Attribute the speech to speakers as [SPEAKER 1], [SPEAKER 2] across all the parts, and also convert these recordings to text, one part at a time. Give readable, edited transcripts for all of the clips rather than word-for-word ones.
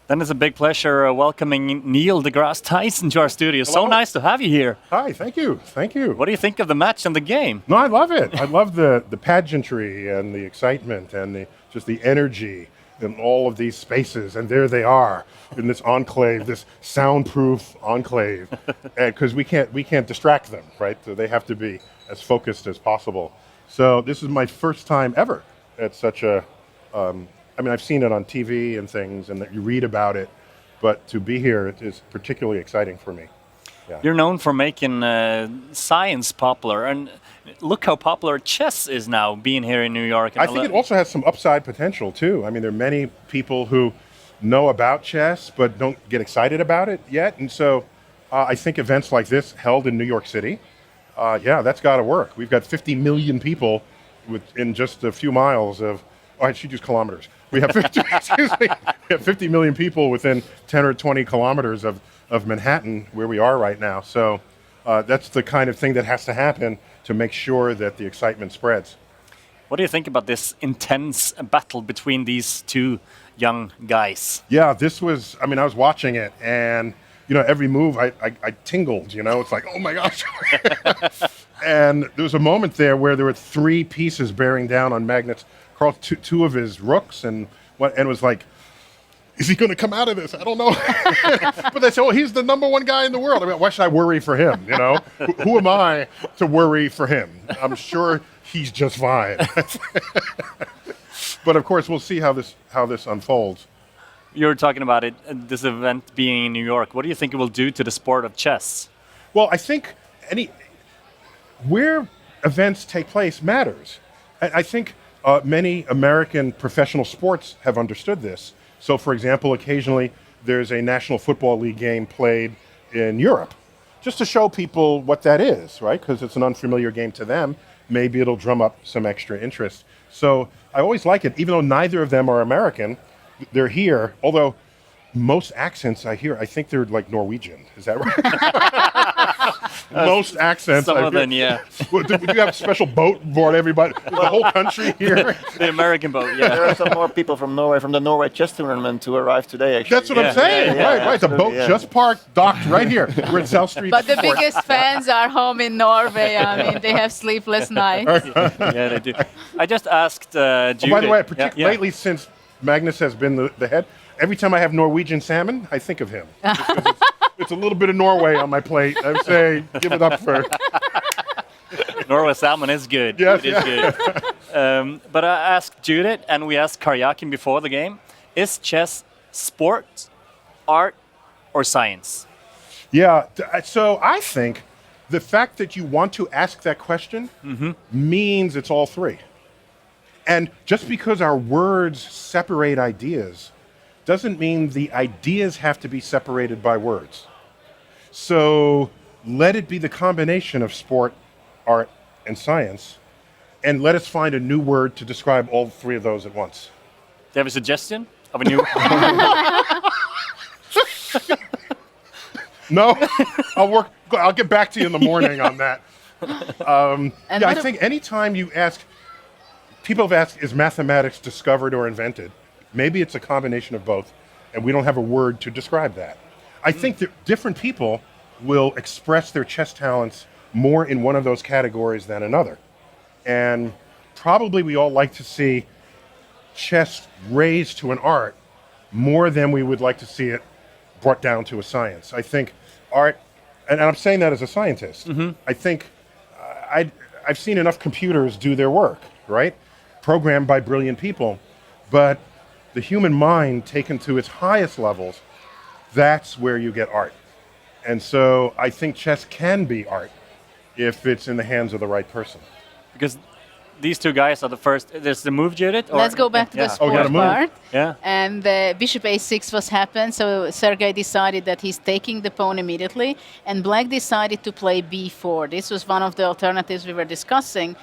[SPEAKER 1] Then it's a big pleasure welcoming Neil deGrasse Tyson to our studio.
[SPEAKER 2] Hello.
[SPEAKER 1] So nice to have you here.
[SPEAKER 2] Hi, thank you.
[SPEAKER 1] What do you think of the match and the game?
[SPEAKER 2] No, I love it. I love the pageantry and the excitement and just the energy in all of these spaces. And there they are in this enclave, this soundproof enclave. And because we can't distract them, right? So they have to be as focused as possible. So this is my first time ever at such a. I've seen it on TV and things, and that you read about it, but to be here is particularly exciting for me. Yeah.
[SPEAKER 1] You're known for making science popular, and look how popular chess is now, being here in New York.
[SPEAKER 2] I think it also has some upside potential too. I mean, there are many people who know about chess but don't get excited about it yet, and so I think events like this held in New York City, that's got to work. We've got 50 million people in just a few miles of. Oh, I should use kilometers. We have 50, we have 50 million people within 10 or 20 kilometers of Manhattan, where we are right now. So that's the kind of thing that has to happen to make sure that the excitement spreads.
[SPEAKER 1] What do you think about this intense battle between these two young guys?
[SPEAKER 2] Yeah, this was, I was watching it, and every move I tingled, it's like, oh my gosh. And there was a moment there where there were three pieces bearing down on Magnus Carlsen, two of his rooks, and it was like, is he going to come out of this? I don't know. But they said, oh, he's the number one guy in the world. Why should I worry for him? Who am I to worry for him? I'm sure he's just fine. But of course, we'll see how this unfolds.
[SPEAKER 1] You're talking about it, this event being in New York. What do you think it will do to the sport of chess?
[SPEAKER 2] Well, I think where events take place matters. I think many American professional sports have understood this. So, for example, occasionally there's a National Football League game played in Europe, just to show people what that is, right? Because it's an unfamiliar game to them. Maybe it'll drum up some extra interest. So I always like it, even though neither of them are American. They're here, although most accents I hear, I think they're like Norwegian. Is that right? Most accents.
[SPEAKER 1] Some of them, yeah.
[SPEAKER 2] Would you have a special boat for everybody? The whole country here?
[SPEAKER 1] The American boat, yeah.
[SPEAKER 3] There are some more people from Norway, from the Norway chess tournament, who arrived today, actually.
[SPEAKER 2] That's what I'm saying. Right. The boat just parked, docked right here. We're at South Street.
[SPEAKER 4] But the biggest fans are home in Norway. They have sleepless nights.
[SPEAKER 1] Yeah, they do. I just asked Judith.
[SPEAKER 2] By the way, lately, since Magnus has been the head, every time I have Norwegian salmon, I think of him. It's a little bit of Norway on my plate. I would say, give it up for.
[SPEAKER 1] Norway salmon is good.
[SPEAKER 2] Yes,
[SPEAKER 1] it is good. But I asked Judith, and we asked Karyakin before the game, is chess sport, art, or science?
[SPEAKER 2] Yeah, so I think the fact that you want to ask that question means it's all three. And just because our words separate ideas doesn't mean the ideas have to be separated by words. So let it be the combination of sport, art, and science, and let us find a new word to describe all three of those at once.
[SPEAKER 1] Do you have a suggestion of a new?
[SPEAKER 2] No, I'll get back to you in the morning on that. I think anytime you ask, people have asked, is mathematics discovered or invented? Maybe it's a combination of both, and we don't have a word to describe that. I think that different people will express their chess talents more in one of those categories than another. And probably we all like to see chess raised to an art more than we would like to see it brought down to a science. I think art, and I'm saying that as a scientist, I think I've seen enough computers do their work, right? Programmed by brilliant people, but the human mind taken to its highest levels, that's where you get art. And so I think chess can be art if it's in the hands of the right person.
[SPEAKER 1] Because these two guys are the first. There's the move, Judith?
[SPEAKER 4] Let's go back to the sport part.
[SPEAKER 1] Yeah.
[SPEAKER 4] And bishop a6 was happened, so Sergei decided that he's taking the pawn immediately, and black decided to play b4. This was one of the alternatives we were discussing.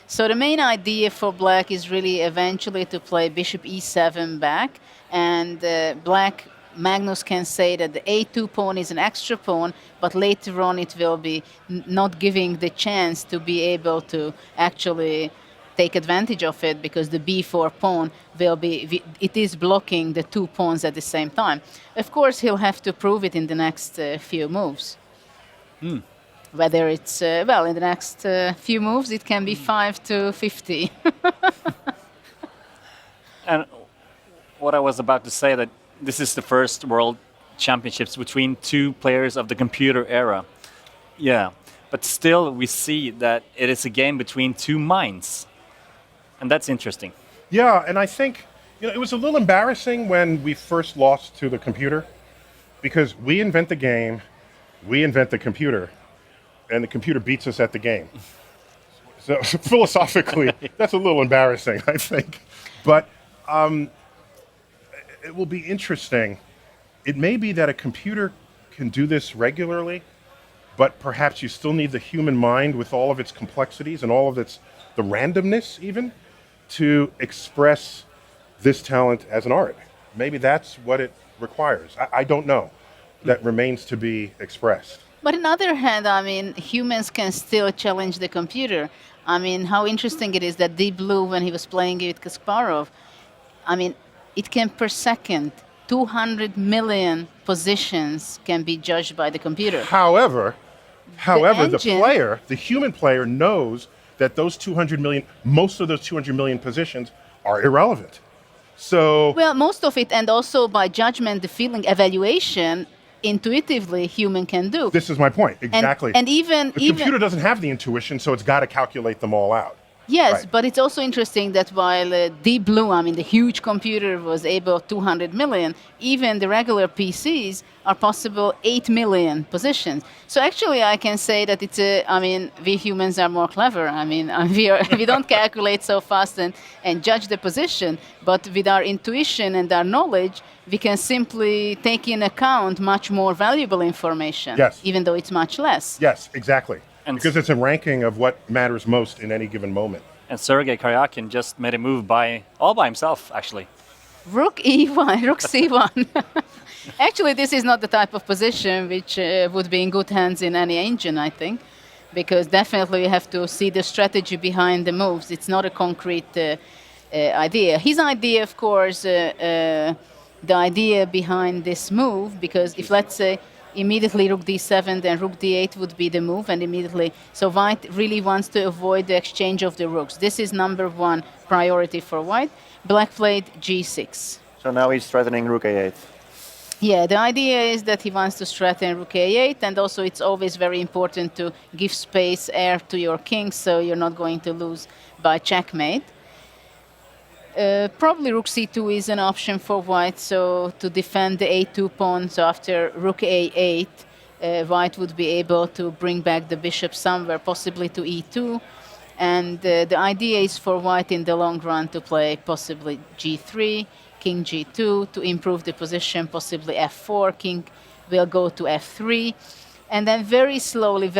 [SPEAKER 4] So the main idea for black is really eventually to play bishop e7 back, and black Magnus can say that the a2 pawn is an extra pawn, but later on it will be not giving the chance to be able to actually take advantage of it because the b4 pawn it is blocking the 2 pawns at the same time. Of course, he'll have to prove it in the next few moves. Whether it's, in the next few moves, it can be 5 to 50.
[SPEAKER 1] And what I was about to say, that this is the first World Championships between two players of the computer era. Yeah, but still we see that it is a game between two minds. And that's interesting.
[SPEAKER 2] Yeah, and I think it was a little embarrassing when we first lost to the computer, because we invent the game, we invent the computer, and the computer beats us at the game. So philosophically, that's a little embarrassing, I think. But it will be interesting. It may be that a computer can do this regularly, but perhaps you still need the human mind with all of its complexities and all of the randomness even, to express this talent as an art. Maybe that's what it requires. I don't know. That remains to be expressed.
[SPEAKER 4] But on the other hand, I mean, humans can still challenge the computer. I mean, how interesting it is that Deep Blue, when he was playing with Kasparov, I mean, it can per second, 200 million positions can be judged by the computer.
[SPEAKER 2] However,
[SPEAKER 4] engine-
[SPEAKER 2] the human player knows that those 200 million, most of those 200 million positions are irrelevant. So,
[SPEAKER 4] Well, most of it, and also by judgment, the feeling, evaluation, intuitively human can do.
[SPEAKER 2] this is my point, exactly.
[SPEAKER 4] And even
[SPEAKER 2] the computer doesn't have the intuition, so it's got to calculate them all out.
[SPEAKER 4] Yes,
[SPEAKER 2] Right.
[SPEAKER 4] but it's also interesting that while Deep Blue, I mean, the huge computer was able 200 million, even the regular PCs are possible 8 million positions. So actually, I can say that we humans are more clever. I mean, we don't calculate so fast and judge the position, but with our intuition and our knowledge, we can simply take in account much more valuable information,
[SPEAKER 2] Yes.
[SPEAKER 4] even though it's much less.
[SPEAKER 2] Yes, exactly.
[SPEAKER 1] And
[SPEAKER 2] Because it's a ranking of what matters most in any given moment.
[SPEAKER 1] And Sergei Karyakin just made a move all by himself, actually.
[SPEAKER 4] Rook E1, Rook C1. Actually, this is not the type of position which would be in good hands in any engine, I think, because definitely you have to see the strategy behind the moves. It's not a concrete idea. His idea, of course, the idea behind this move, because if, let's say, immediately Rook D7, then Rook D8 would be the move, and immediately, so White really wants to avoid the exchange of the rooks. This is number one priority for White. Black played G6.
[SPEAKER 3] So now he's threatening Rook A8.
[SPEAKER 4] Yeah, the idea is that he wants to threaten Rook A8, and also it's always very important to give space, heir to your king, so you're not going to lose by checkmate. Probably Rook C2 is an option for White, so to defend the A2 pawn. So after Rook A8, White would be able to bring back the bishop somewhere, possibly to E2. And the idea is for White in the long run to play possibly G3, King G2 to improve the position, possibly F4, King will go to F3. And then very slowly,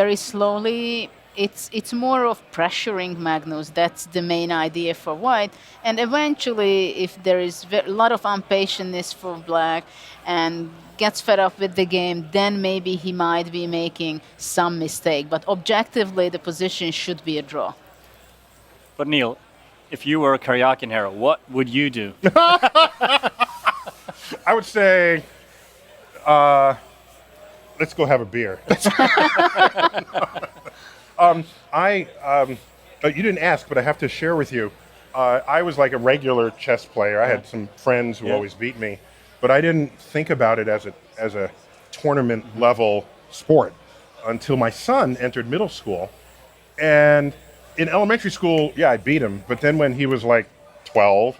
[SPEAKER 4] it's more of pressuring Magnus. That's the main idea for White. And eventually, if there is a lot of impatience for Black and gets fed up with the game, then maybe he might be making some mistake. But objectively, the position should be a draw.
[SPEAKER 1] But Neil, if you were a Karyakin hero, what would you do?
[SPEAKER 2] I would say, let's go have a beer. You didn't ask, but I have to share with you. I was like a regular chess player. I had some friends who always beat me, but I didn't think about it as a tournament level sport until my son entered middle school. And in elementary school, yeah, I beat him. But then when he was like 12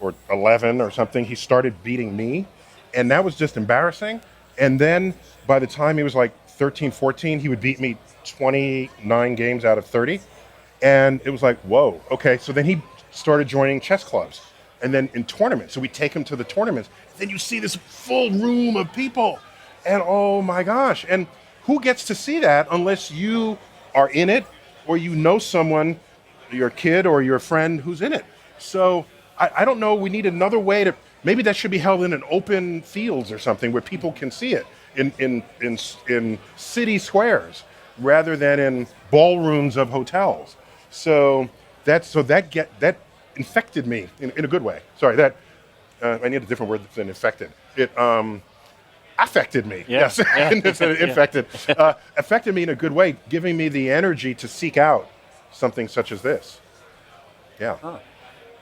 [SPEAKER 2] or 11 or something, he started beating me. And that was just embarrassing. And then by the time he was like 13, 14, he would beat me 29 games out of 30. And it was like, whoa, okay. So then he started joining chess clubs. And then in tournaments, so we take him to the tournaments. Then you see this full room of people. And oh my gosh. And who gets to see that unless you are in it or you know someone, your kid or your friend who's in it. So I don't know, we need another way to, maybe that should be held in an open fields or something where people can see it in city squares rather than in ballrooms of hotels. So that infected me in a good way. Sorry, that I need a different word than infected. It affected me.
[SPEAKER 1] Yeah.
[SPEAKER 2] Yes,
[SPEAKER 1] Yeah.
[SPEAKER 2] instead of infected. Affected me in a good way, giving me the energy to seek out something such as this. Yeah.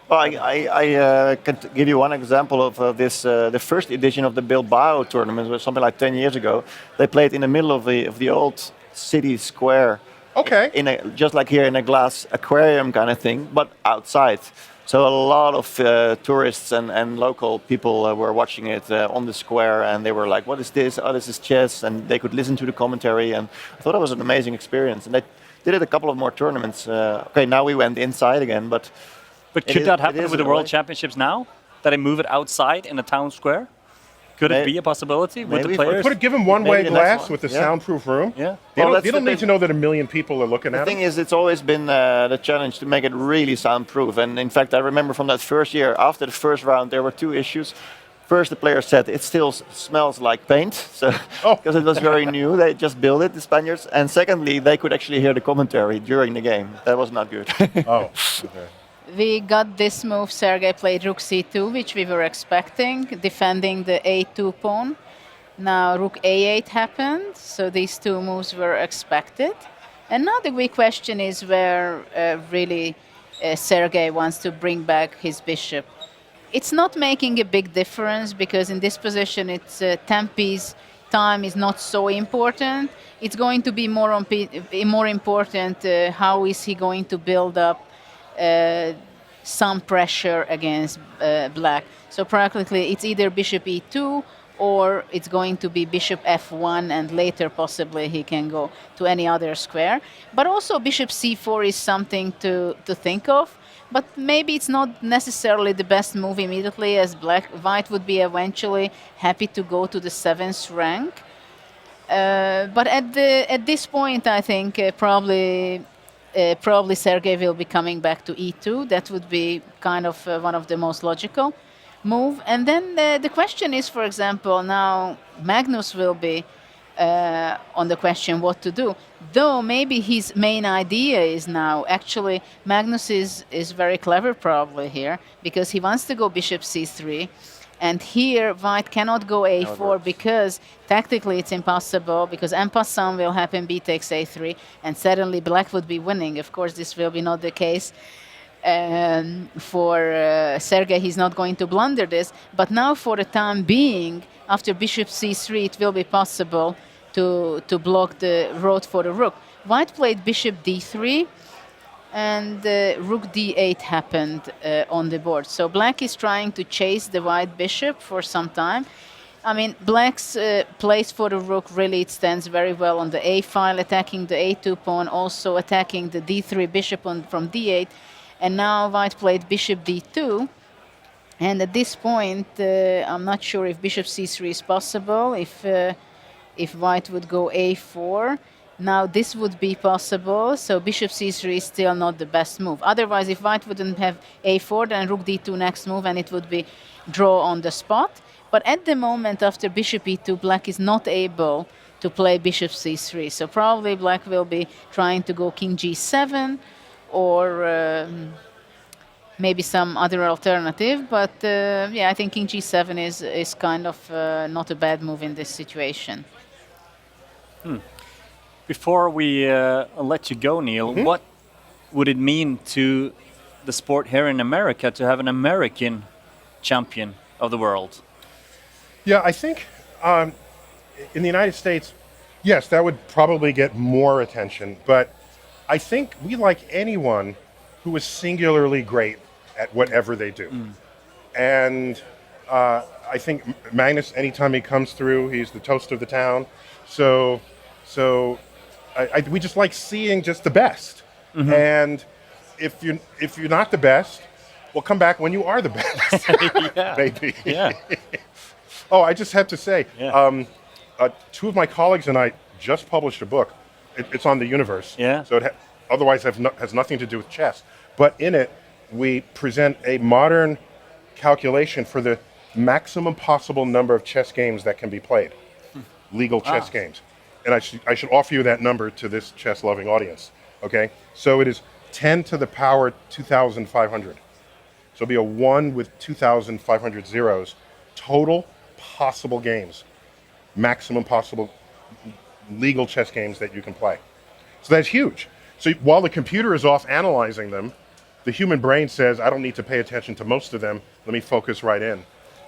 [SPEAKER 3] Well, I can give you one example of this. The first edition of the Bilbao tournament was something like 10 years ago. They played in the middle of the old city square.
[SPEAKER 2] Okay.
[SPEAKER 3] Just like here in a glass aquarium kind of thing, but outside. So a lot of tourists and local people were watching it on the square, and they were like, "What is this? Oh, this is chess," and they could listen to the commentary. And I thought it was an amazing experience. And they did it a couple of more tournaments. Okay, now we went inside again, but.
[SPEAKER 1] But could that happen
[SPEAKER 3] is
[SPEAKER 1] with the
[SPEAKER 3] in a
[SPEAKER 1] World
[SPEAKER 3] way.
[SPEAKER 1] Championships now? That they move it outside in the town square? Could it be a possibility with the
[SPEAKER 3] maybe for-
[SPEAKER 1] players?
[SPEAKER 2] Give them one-way
[SPEAKER 3] Maybe the next
[SPEAKER 2] glass
[SPEAKER 3] one.
[SPEAKER 2] with a
[SPEAKER 3] Yeah.
[SPEAKER 2] soundproof room.
[SPEAKER 1] Yeah.
[SPEAKER 2] They
[SPEAKER 3] Well,
[SPEAKER 2] don't,
[SPEAKER 3] that's
[SPEAKER 2] they don't
[SPEAKER 3] the
[SPEAKER 2] need to
[SPEAKER 3] thing.
[SPEAKER 2] know that a million people are looking
[SPEAKER 3] The
[SPEAKER 2] at
[SPEAKER 3] thing
[SPEAKER 2] them.
[SPEAKER 3] is, it's always been the challenge to make it really soundproof. And in fact, I remember from that first year, after the first round, there were two issues. First, the player said it still smells like paint, so
[SPEAKER 2] Oh.
[SPEAKER 3] because it was very new, they just built it, the Spaniards. And secondly, they could actually hear the commentary during the game. That was not good.
[SPEAKER 2] Oh. Okay.
[SPEAKER 4] We got this move. Sergei played rook c2, which we were expecting, defending the a2 pawn. Now rook a8 happened, so these two moves were expected. And now the big question is where really Sergei wants to bring back his bishop. It's not making a big difference because in this position, it's Tempe's time is not so important. It's going to be more important how is he going to build up some pressure against black. So practically it's either bishop e2 or it's going to be bishop f1 and later possibly he can go to any other square. But also bishop c4 is something to think of. But maybe it's not necessarily the best move immediately as white would be eventually happy to go to the 7th rank. But at this point, I think probably Sergei will be coming back to e2. That would be kind of one of the most logical move. And then the question is, for example, now Magnus will be on the question what to do. Though maybe his main idea is now, actually, Magnus is very clever probably here because he wants to go bishop c3. And here, white cannot go a4 because tactically it's impossible because en passant will happen, b takes a3, and suddenly black would be winning. Of course, this will be not the case. For Sergei, he's not going to blunder this. But now, for the time being, after bishop c3, it will be possible to block the road for the rook. White played bishop d3, and rook d8 happened on the board. So black is trying to chase the white bishop for some time. I mean, black's place for the rook really it stands very well on the a file, attacking the a2 pawn, also attacking the d3 bishop from d8. And now white played bishop d2. And at this point, I'm not sure if bishop c3 is possible, if white would go a4. Now this would be possible, so bishop c3 is still not the best move. Otherwise, if white wouldn't have a4, then rook d2 next move, and it would be draw on the spot. But at the moment, after bishop e2, black is not able to play bishop c3. So probably black will be trying to go king g7 or maybe some other alternative. But yeah, I think king g7 is kind of not a bad move in this situation.
[SPEAKER 1] Before we let you go, Neil, what would it mean to the sport here in America to have an American champion of the world?
[SPEAKER 2] Yeah, I think in the United States, yes, that would probably get more attention. But I think we like anyone who is singularly great at whatever they do. And I think Magnus, anytime he comes through, he's the toast of the town. So we just like seeing just the best. And if you're not the best, well, come back when you are the best.
[SPEAKER 1] Yeah.
[SPEAKER 2] Maybe.
[SPEAKER 1] Yeah.
[SPEAKER 2] Oh, I just have to say,
[SPEAKER 1] Yeah.
[SPEAKER 2] two of my colleagues and I just published a book. It's on the universe.
[SPEAKER 1] Yeah.
[SPEAKER 2] So it otherwise has nothing to do with chess. But in it, we present a modern calculation for the maximum possible number of chess games that can be played, legal chess games. And I should offer you that number to this chess-loving audience. Okay. So it is 10 to the power 2,500. So it'll be a 1 with 2,500 zeros. Total possible games. Maximum possible legal chess games that you can play. So that's huge. So while the computer is off analyzing them, the human brain says, I don't need to pay attention to most of them. Let me focus right in.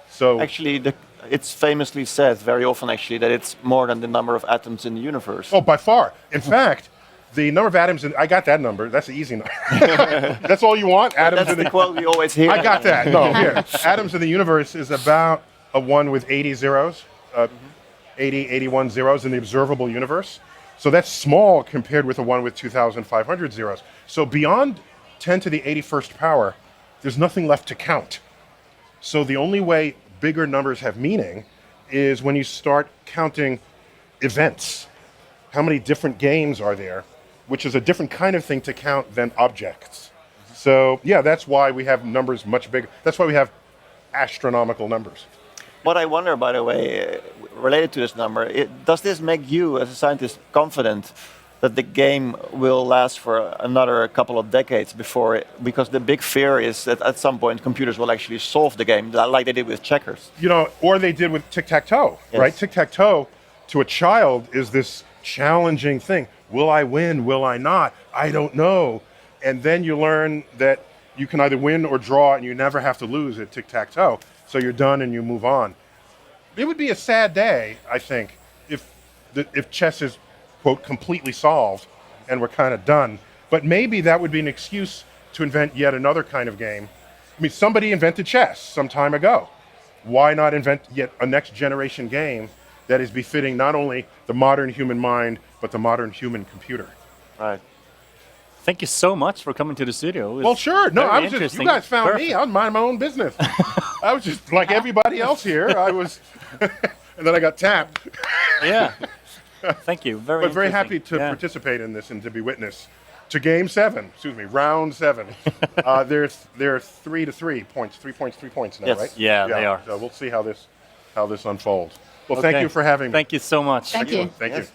[SPEAKER 2] So
[SPEAKER 3] Actually, it's famously said very often, actually, that it's more than the number of atoms in the universe.
[SPEAKER 2] oh, by far. In fact, the number of atoms, I got that number. That's the easy number. That's all you want? Atoms
[SPEAKER 3] That's
[SPEAKER 2] in
[SPEAKER 3] the quote we always hear.
[SPEAKER 2] I got that. No, here. Atoms in the universe is about a 1 with 80 zeros, 80, 81 zeros in the observable universe. So that's small compared with a 1 with 2,500 zeros. So beyond 10 to the 81st power, there's nothing left to count. So the only way bigger numbers have meaning is when you start counting events. How many different games are there? Which is a different kind of thing to count than objects. So yeah, that's why we have numbers much bigger. That's why we have astronomical numbers.
[SPEAKER 3] What I wonder, by the way, related to this number, does this make you, as a scientist, confident that the game will last for another couple of decades before it? Because the big fear is that at some point computers will actually solve the game, like they did with checkers.
[SPEAKER 2] You know, or they did with tic-tac-toe,
[SPEAKER 3] Yes.
[SPEAKER 2] right? Tic-tac-toe to a child is this challenging thing. Will I win? Will I not? I don't know. And then you learn that you can either win or draw and you never have to lose at tic-tac-toe. So you're done and you move on. It would be a sad day, I think, if chess is, quote, completely solved and we're kind of done. But maybe that would be an excuse to invent yet another kind of game. I mean, somebody invented chess some time ago. Why not invent yet a next generation game that is befitting not only the modern human mind, but the modern human computer?
[SPEAKER 3] Right.
[SPEAKER 1] Thank you so much for coming to the studio. It was
[SPEAKER 2] Well, sure. No,
[SPEAKER 1] very
[SPEAKER 2] I was just, you
[SPEAKER 1] interesting.
[SPEAKER 2] guys found
[SPEAKER 1] Perfect.
[SPEAKER 2] me. I was minding my own business. I was just like everybody else here. I was, and then I got tapped.
[SPEAKER 1] Yeah. Thank you. Very
[SPEAKER 2] But very
[SPEAKER 1] interesting.
[SPEAKER 2] happy to
[SPEAKER 1] Yeah.
[SPEAKER 2] participate in this and to be witness to game 7. Excuse me, round 7. There are 3 points, 3 points, 3 points now,
[SPEAKER 3] Yes.
[SPEAKER 2] right?
[SPEAKER 1] Yeah, they are.
[SPEAKER 2] So we'll see how this unfolds. Well, thank
[SPEAKER 1] Okay.
[SPEAKER 2] you for having me.
[SPEAKER 1] Thank you so much.
[SPEAKER 4] Thank you.
[SPEAKER 2] Thank
[SPEAKER 3] Yes.
[SPEAKER 2] you.